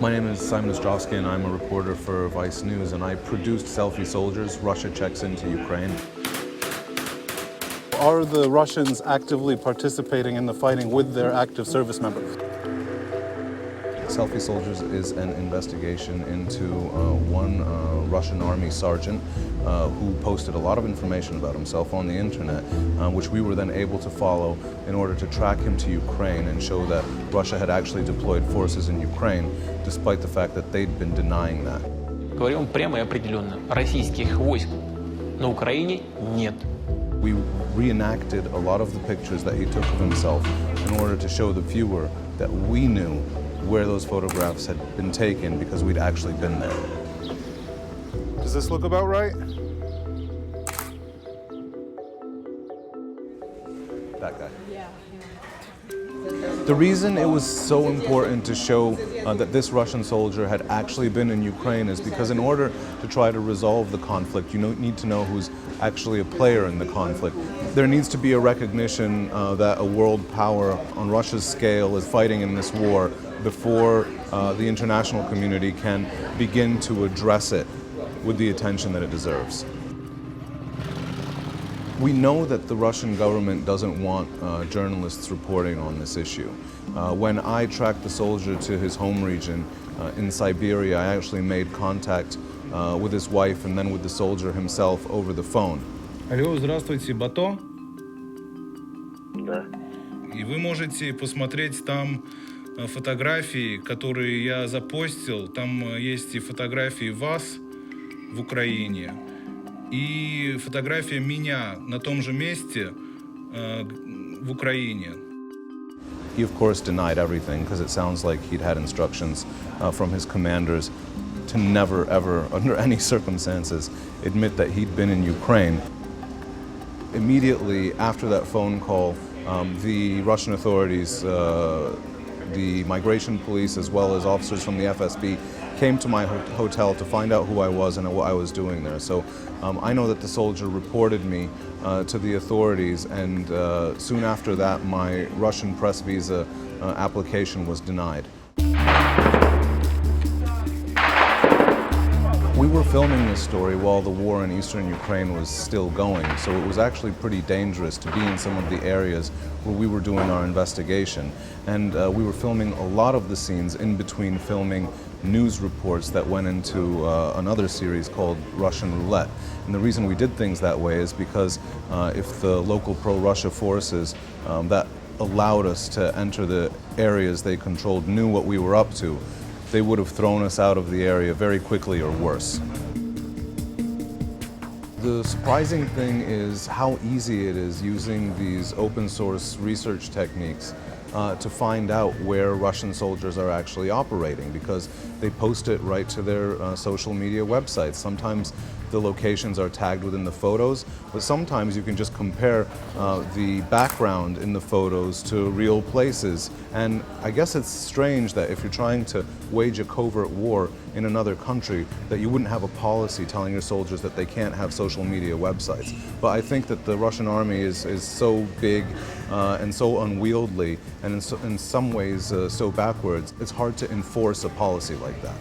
My name is Simon Ostrovsky and I'm a reporter for Vice News, and I produced Selfie Soldiers, Russia Checks Into Ukraine. Are the Russians actively participating in the fighting with their active service members? Selfie Soldiers is an investigation into one Russian army sergeant who posted a lot of information about himself on the internet, which we were then able to follow in order to track him to Ukraine and show that Russia had actually deployed forces in Ukraine, despite the fact that they'd been denying that. Говорим прямо и определенно. Российских войск на Украине нет. We reenacted a lot of the pictures that he took of himself in order to show the viewer that we knew where those photographs had been taken because we'd actually been there. Does this look about right? That guy. The reason it was so important to show that this Russian soldier had actually been in Ukraine is because in order to try to resolve the conflict, you need to know who's actually a player in the conflict. There needs to be a recognition that a world power on Russia's scale is fighting in this war before the international community can begin to address it with the attention that it deserves. We know that the Russian government doesn't want journalists reporting on this issue. When I tracked the soldier to his home region in Siberia, I actually made contact with his wife and then with the soldier himself over the phone. Алло, здравствуйте, Бато? Да. И вы можете посмотреть там фотографии, которые я запостил. Там есть и фотографии вас в Украине, и фотография меня на том же месте в Украине. He, of course, denied everything because it sounds like he'd had instructions from his commanders to never, ever, under any circumstances, admit that he'd been in Ukraine. Immediately after that phone call, the Russian authorities, the migration police, as well as officers from the FSB, came to my hotel to find out who I was and what I was doing there. So I know that the soldier reported me to the authorities, and soon after that, my Russian press visa application was denied. We were filming this story while the war in eastern Ukraine was still going, so it was actually pretty dangerous to be in some of the areas where we were doing our investigation. And we were filming a lot of the scenes in between filming news reports that went into another series called Russian Roulette. And the reason we did things that way is because if the local pro-Russia forces that allowed us to enter the areas they controlled knew what we were up to, they would have thrown us out of the area very quickly or worse. The surprising thing is how easy it is using these open source research techniques to find out where Russian soldiers are actually operating, because they post it right to their social media websites. Sometimes the locations are tagged within the photos, but sometimes you can just compare the background in the photos to real places. And I guess it's strange that if you're trying to wage a covert war in another country, that you wouldn't have a policy telling your soldiers that they can't have social media websites. But I think that the Russian army is so big and so unwieldy, and in some ways so backwards, it's hard to enforce a policy like that.